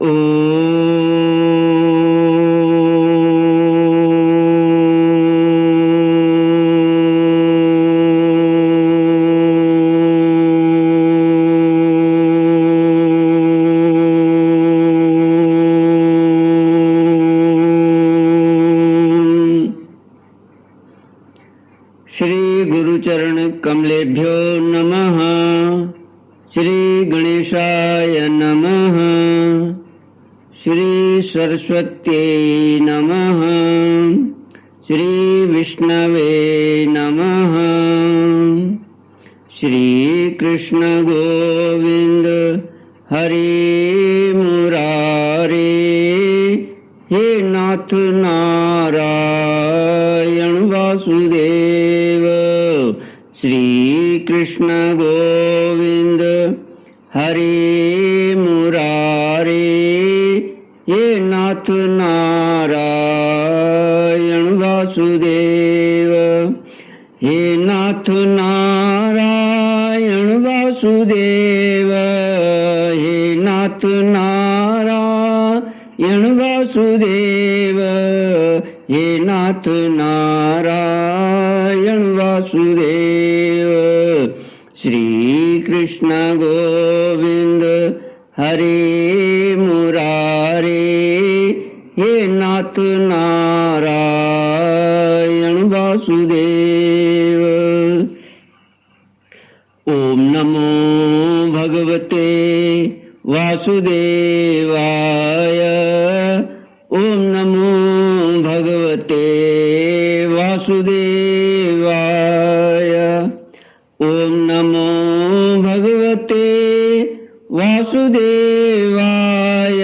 श्री गुरुचरण कमलेभ्यो नमः। श्री गणेशाय नमः। श्री सरस्वत्यै नमः। श्री विष्णवे नमः। श्री कृष्ण गोविंद हरि मुरारे, हे नाथ नारायण वासुदेव। श्री कृष्ण गोविंद हरि मुरारे, हे नाथ नारायण वासुदेव। हे नाथ नारायण वासुदेव। हे नाथ नारायण वासुदेव। हे नाथ नारायण वासुदेव। श्री कृष्ण गोविंद हरे मुरारे, हे नाथ नारायण वासुदेव। ओम नमो भगवते वासुदेवाय। ओम नमो भगवते वासुदेवाय। ओम नमो भगवते वासुदेवाय।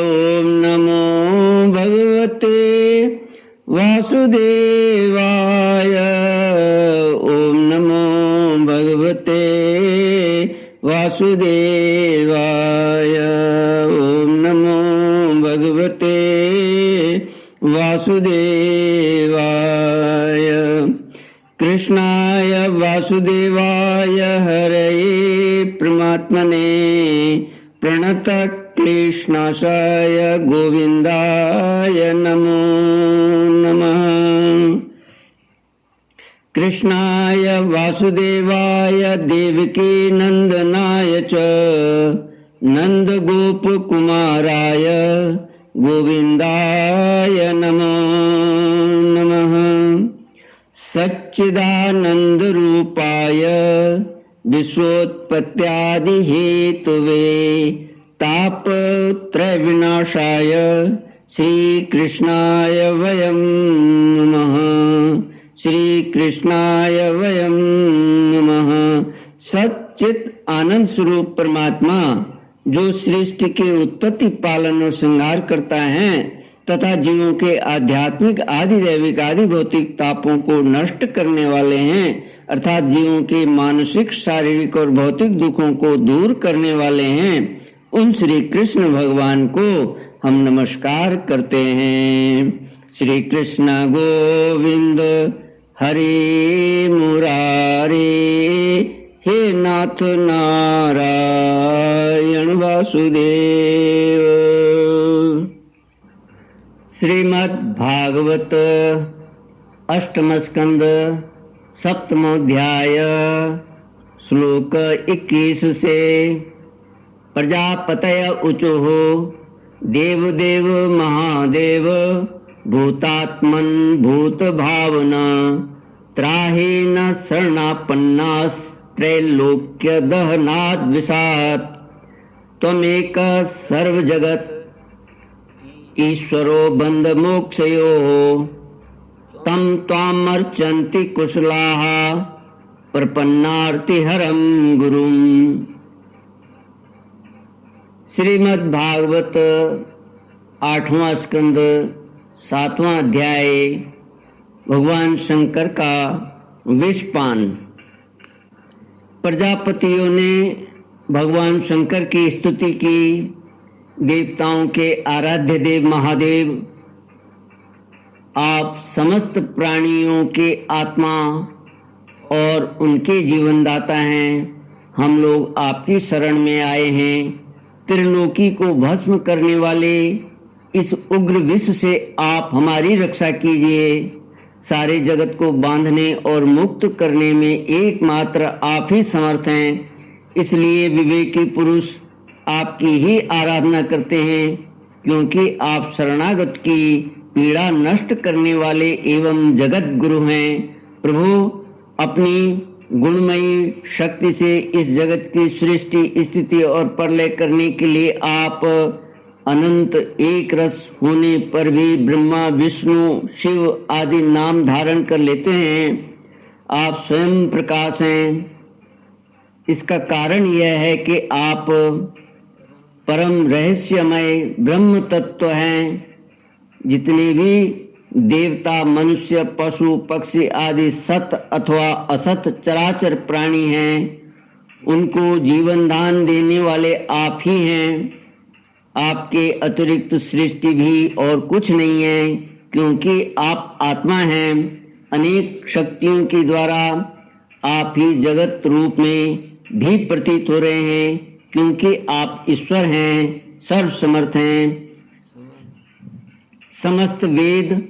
ओम नमो भगवते वासुदेवाय। ओम नमो भगवते वासुदेवाय। ओम नमो भगवते वासुदेवाय। कृष्णाय वासुदेवाय हरये परमात्मने प्रणतक्लेशनाशाय गोविन्दाय नमो नमः। कृष्णाय वासुदेवाय देवकी नंदनाय च नंदगोपकुमाराय गोविन्दाय नमो नमः। सच्चिदानंद रूपाय विश्वोत्पत्त्यादि हेतवे तापत्रय विनाशाय श्री कृष्णाय वयं नमः। श्री कृष्णाय वयं नमः। सच्चित आनंद स्वरूप परमात्मा जो सृष्टि के उत्पत्ति पालन और संहार करता है तथा जीवों के आध्यात्मिक आदि दैविक आदि भौतिक तापों को नष्ट करने वाले हैं, अर्थात जीवों के मानसिक शारीरिक और भौतिक दुखों को दूर करने वाले हैं, उन श्री कृष्ण भगवान को हम नमस्कार करते हैं। श्री कृष्ण गोविंद हरि मुरारे, हे नाथ नारायण वासुदेव। श्रीमद् भागवत अष्टम स्कंद सप्तमोध्याय श्लोक 21 से। प्रजापतय ऊचुः देवदेव महादेव भूतात्मन भूत भावना त्राहि न शरणापन्नास्त्रैलोक्य दहनाद् विषात् त्वमेक सर्वजगत् ईश्वरो बंध मोक्षयोः तम त्वामर्चन्ति कुशलाः प्रपन्नार्तिहरं गुरुम्। श्रीमद् भागवत 8वां स्कंद 7वां अध्याय भगवान शंकर का विषपान। प्रजापतियों ने भगवान शंकर की स्तुति की। देवताओं के आराध्य देव महादेव, आप समस्त प्राणियों के आत्मा और उनके जीवनदाता हैं। हम लोग आपकी शरण में आए हैं त्रिलोकी को भस्म करने वाले इस उग्र विष से आप हमारी रक्षा कीजिए। सारे जगत को बांधने और मुक्त करने में एकमात्र आप ही समर्थ हैं, इसलिए विवेकी पुरुष आपकी ही आराधना करते हैं, क्योंकि आप शरणागत की पीड़ा नष्ट करने वाले एवं जगत गुरु हैं। प्रभु, अपनी गुणमयी शक्ति से इस जगत की सृष्टि, स्थिति और प्रलय करने के लिए आप अनंत एक रस होने पर भी ब्रह्मा, विष्णु, शिव आदि नाम धारण कर लेते हैं। आप स्वयं प्रकाश हैं। इसका कारण यह है कि आप परम रहस्यमय ब्रह्म तत्व हैं। जितने भी देवता, मनुष्य, पशु, पक्षी आदि सत अथवा असत चराचर प्राणी हैं, उनको जीवन दान देने वाले आप ही हैं। आपके अतिरिक्त सृष्टि भी और कुछ नहीं है, क्योंकि आप आत्मा हैं। अनेक शक्तियों के द्वारा आप ही जगत रूप में भी प्रतीत हो रहे हैं, क्योंकि आप ईश्वर हैं, सर्वसमर्थ हैं। समस्त वेद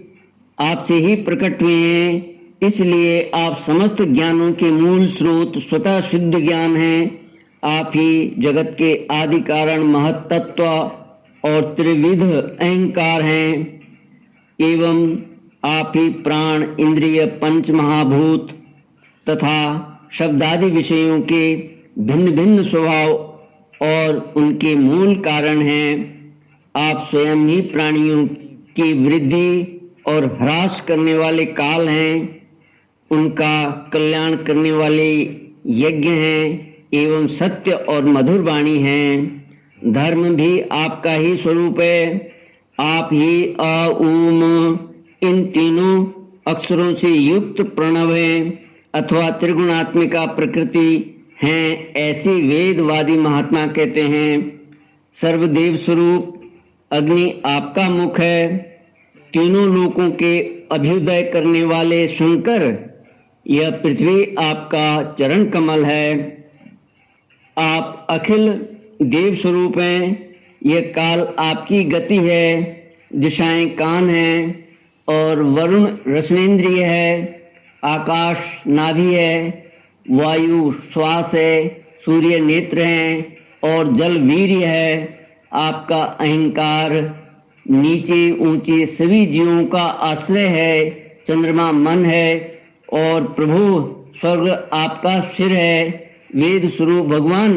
आपसे ही प्रकट हुए हैं, इसलिए आप समस्त ज्ञानों के मूल स्रोत, स्वतः शुद्ध ज्ञान हैं। आप ही जगत के आदि कारण, महत्तत्व और त्रिविध अहंकार हैं, एवं आप ही प्राण, इंद्रिय, पंच महाभूत तथा शब्दादि विषयों के भिन्न भिन्न स्वभाव और उनके मूल कारण हैं। आप स्वयं ही प्राणियों की वृद्धि और ह्रास करने वाले काल हैं, उनका कल्याण करने वाले यज्ञ हैं एवं सत्य और मधुर वाणी हैं। धर्म भी आपका ही स्वरूप है। आप ही अ, ऊम इन तीनों अक्षरों से युक्त प्रणव हैं अथवा त्रिगुणात्मिका प्रकृति हैं, ऐसी वेदवादी महात्मा कहते हैं। सर्वदेव स्वरूप अग्नि आपका मुख है। तीनों लोकों के अभ्युदय करने वाले शंकर, यह पृथ्वी आपका चरण कमल है। आप अखिल देव स्वरूप हैं। यह काल आपकी गति है। दिशाएं कान हैं और वरुण रसनेन्द्रिय है। आकाश नाभि है, वायु श्वास है, सूर्य नेत्र हैं और जल वीर्य है। आपका अहंकार नीचे ऊंचे सभी जीवों का आश्रय है। चंद्रमा मन है और प्रभु स्वर्ग आपका सिर है। वेद स्वरूप भगवान,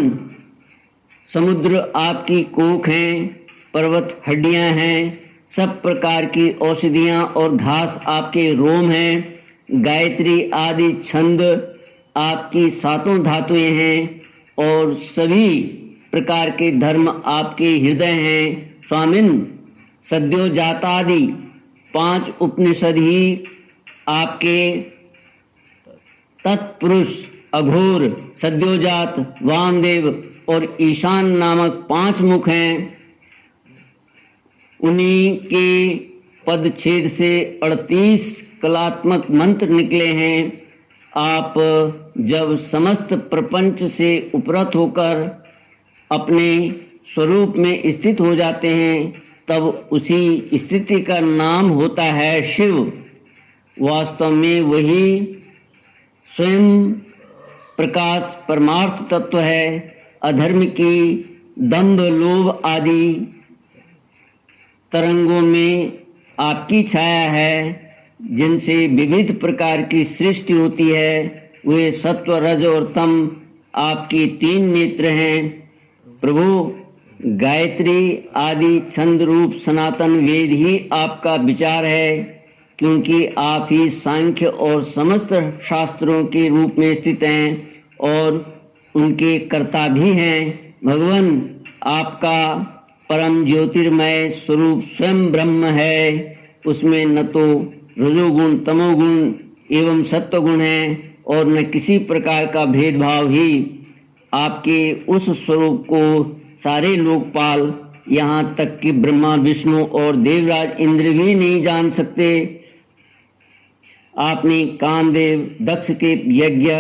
समुद्र आपकी कोख हैं, पर्वत हड्डियां हैं, सब प्रकार की औषधियां और घास आपके रोम हैं। गायत्री आदि छंद आपकी सातों धातुएं हैं और सभी प्रकार के धर्म आपके हृदय हैं। स्वामिन, सद्योजातादि 5 उपनिषद ही आपके तत्पुरुष, अघोर, सद्योजात, वामदेव और ईशान नामक 5 मुख हैं। उन्हीं के पदछेद से 38 कलात्मक मंत्र निकले हैं। आप जब समस्त प्रपंच से उपरत होकर अपने स्वरूप में स्थित हो जाते हैं, तब उसी स्थिति का नाम होता है शिव। वास्तव में वही स्वयं प्रकाश परमार्थ तत्व है। अधर्म की दंभ, लोभ आदि तरंगों में आपकी छाया है, जिनसे विविध प्रकार की सृष्टि होती है। वे सत्व, रज और तम आपकी 3 नेत्र हैं। प्रभु, गायत्री आदि छंद रूप सनातन वेद ही आपका विचार है, क्योंकि आप ही सांख्य और समस्त शास्त्रों के रूप में स्थित हैं और उनके कर्ता भी हैं। भगवान, आपका परम ज्योतिर्मय स्वरूप स्वयं ब्रह्म है। उसमें न तो रजोगुण, तमोगुण एवं सत्वगुण है और न किसी प्रकार का भेदभाव ही। आपके उस स्वरूप को सारे लोकपाल, यहाँ तक कि ब्रह्मा, विष्णु और देवराज इंद्र भी नहीं जान सकते। आपने कामदेव, दक्ष के यज्ञ,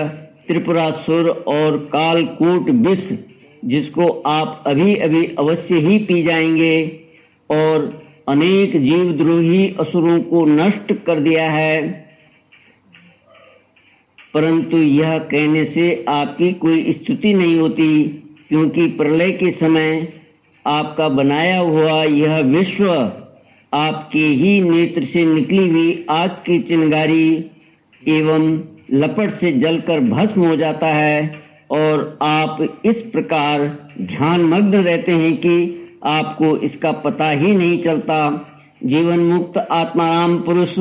त्रिपुरासुर और कालकूट विष जिसको आप अभी अभी अवश्य ही पी जाएंगे और अनेक जीवद्रोही असुरों को नष्ट कर दिया है। परंतु यह कहने से आपकी कोई स्तुति नहीं होती, क्योंकि प्रलय के समय आपका बनाया हुआ यह विश्व आपके ही नेत्र से निकली हुई आग की चिंगारी एवं लपट से जलकर भस्म हो जाता है, और आप इस प्रकार ध्यानमग्न रहते हैं कि आपको इसका पता ही नहीं चलता। जीवन मुक्त आत्माराम पुरुष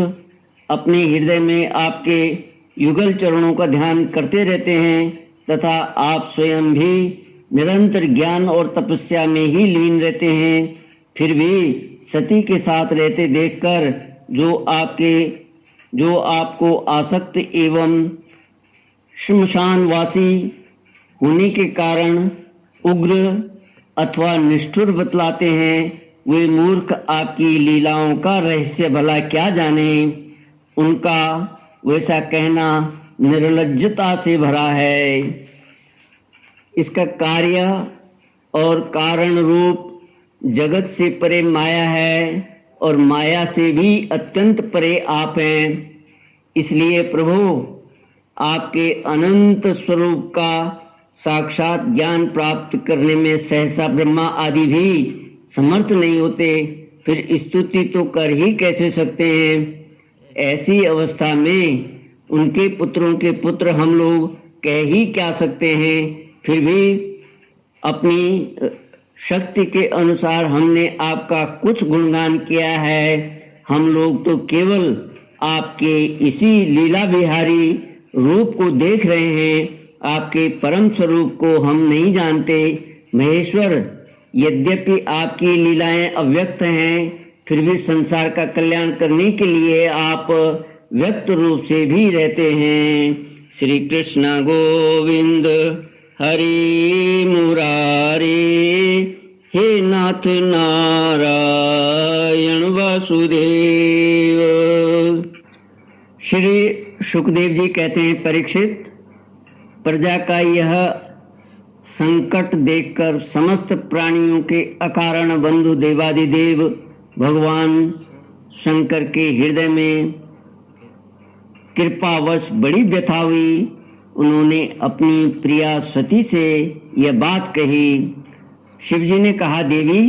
अपने हृदय में आपके युगल चरणों का ध्यान करते रहते हैं तथा आप स्वयं भी निरंतर ज्ञान और तपस्या में ही लीन रहते हैं। फिर भी सती के साथ रहते देखकर जो आपको आसक्त एवं श्मशानवासी होने के कारण उग्र अथवा निष्ठुर बतलाते हैं, वे मूर्ख आपकी लीलाओं का रहस्य भला क्या जाने। उनका वैसा कहना निर्लज्जता से भरा है। इसका कार्य और कारण रूप जगत से परे माया है और माया से भी अत्यंत परे आप हैं। इसलिए प्रभु आपके अनंत स्वरूप का साक्षात ज्ञान प्राप्त करने में सहसा ब्रह्मा आदि भी समर्थ नहीं होते, फिर स्तुति तो कर ही कैसे सकते हैं। ऐसी अवस्था में उनके पुत्रों के पुत्र हम लोग कह ही क्या सकते हैं। फिर भी अपनी शक्ति के अनुसार हमने आपका कुछ गुणगान किया है। हम लोग तो केवल आपके इसी लीला बिहारी रूप को देख रहे हैं, आपके परम स्वरूप को हम नहीं जानते। महेश्वर, यद्यपि आपकी लीलाएं अव्यक्त हैं, फिर भी संसार का कल्याण करने के लिए आप व्यक्त रूप से भी रहते हैं। श्री कृष्ण गोविंद हरि मुरारी, हे नाथ नारायण वासुदेव। श्री सुखदेव जी कहते हैं, परीक्षित, प्रजा का यह संकट देखकर समस्त प्राणियों के अकारण बंधु देवादिदेव भगवान शंकर के हृदय में कृपावश बड़ी व्यथा हुई। उन्होंने अपनी प्रिया सती से यह बात कही। शिवजी ने कहा, देवी,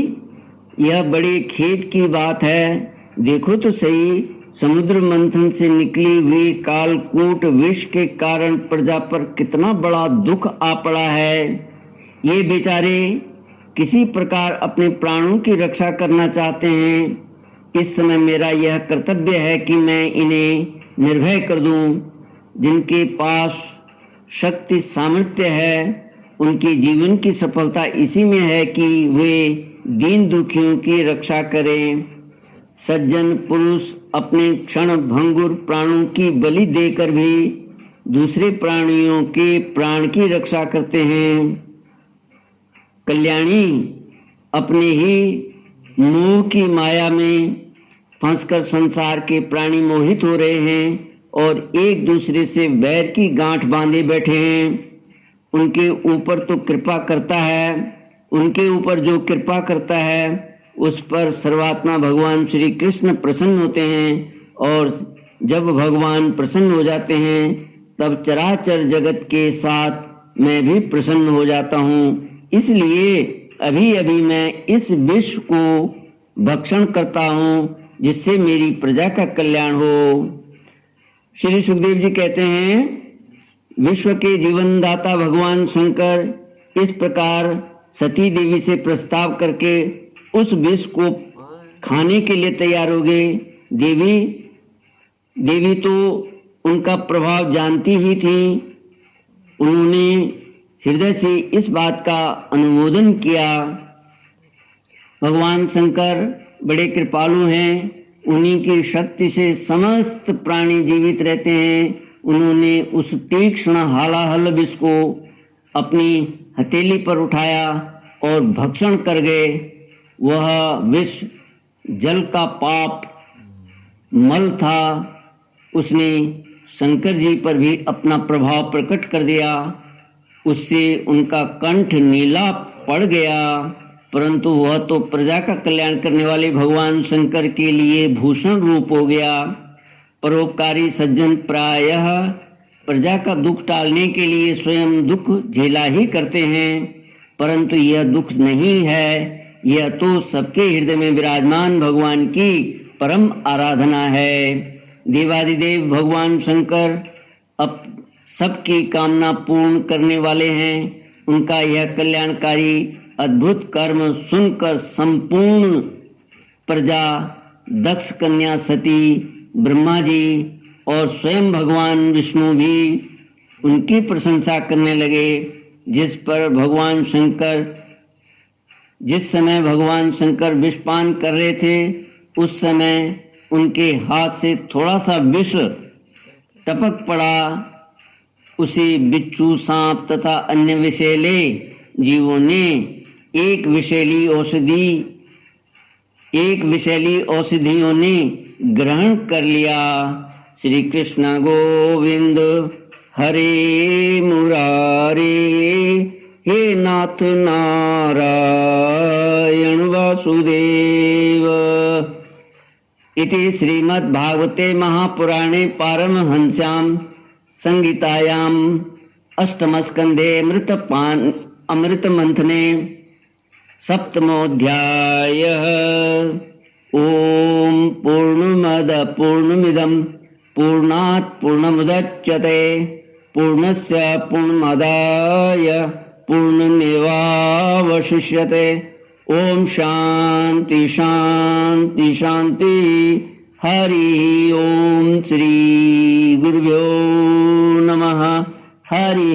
यह बड़े खेद की बात है। देखो तो सही, समुद्र मंथन से निकली हुई कालकूट विष के कारण प्रजा पर कितना बड़ा दुख आ पड़ा है। ये बेचारे किसी प्रकार अपने प्राणों की रक्षा करना चाहते हैं। इस समय मेरा यह कर्तव्य है कि मैं इन्हें निर्भय कर दूं। जिनके पास शक्ति सामर्थ्य है, उनके जीवन की सफलता इसी में है कि वे दीन दुखियों की रक्षा करें। सज्जन पुरुष अपने क्षण भंगुर प्राणों की बलि देकर भी दूसरे प्राणियों के प्राण की रक्षा करते हैं। कल्याणी अपने ही मोह की माया में फंसकर संसार के प्राणी मोहित हो रहे हैं और एक दूसरे से वैर की गांठ बांधे बैठे हैं। उनके ऊपर तो कृपा करता है, उनके ऊपर जो कृपा करता है उस पर सर्वात्मा भगवान श्री कृष्ण प्रसन्न होते हैं, और जब भगवान प्रसन्न हो जाते हैं तब चराचर जगत के साथ मैं भी प्रसन्न हो जाता हूँ। इसलिए अभी अभी मैं इस विष को भक्षण करता हूँ, जिससे मेरी प्रजा का कल्याण हो। श्री सुखदेव जी कहते हैं, विश्व के जीवनदाता भगवान शंकर इस प्रकार सती देवी से प्रस्ताव करके उस विष को खाने के लिए तैयार हो गए। देवी तो उनका प्रभाव जानती ही थी। उन्होंने हृदय से इस बात का अनुमोदन किया। भगवान शंकर बड़े कृपालु हैं, उन्हीं की शक्ति से समस्त प्राणी जीवित रहते हैं। उन्होंने उस तीक्ष्ण हालाहल विष को अपनी हथेली पर उठाया और भक्षण कर गए। वह विष जल का पाप मल था। उसने शंकर जी पर भी अपना प्रभाव प्रकट कर दिया। उससे उनका कंठ नीला पड़ गया, परंतु वह तो प्रजा का कल्याण करने वाले भगवान शंकर के लिए भूषण रूप हो गया। परोपकारी सज्जन प्रायः प्रजा का दुख टालने के लिए स्वयं दुख झेला ही करते हैं, परंतु यह दुख नहीं है, यह तो सबके हृदय में विराजमान भगवान की परम आराधना है। देवादिदेव भगवान शंकर अब सबकी कामना पूर्ण करने वाले हैं। उनका यह कल्याणकारी अद्भुत कर्म सुनकर संपूर्ण प्रजा, दक्ष कन्या सती, ब्रह्मा जी और स्वयं भगवान विष्णु भी उनकी प्रशंसा करने लगे। जिस समय भगवान शंकर विषपान कर रहे थे, उस समय उनके हाथ से थोड़ा सा विष टपक पड़ा। उसे बिच्छू, सांप तथा अन्य विषैले जीवों ने एक विषैली औषधियों ने ग्रहण कर लिया। श्री कृष्ण गोविंद हरे मुरारे, हे नाथ नारायण वासुदेव। इति श्रीमद्भागवते महापुराणे पारमहंस्यां संगीतायां अष्टमस्कन्धे अमृतमंथने सप्तमोऽध्यायः। ॐ पूर्णमिदं पूर्णात् पूर्णमुदच्यते पूर्णस्य पूर्णमादाय पूर्णमेवावशिष्यते। ओम शांति शांति शांति। हरि ओम। श्री गुरुभ्यो नमः। हरि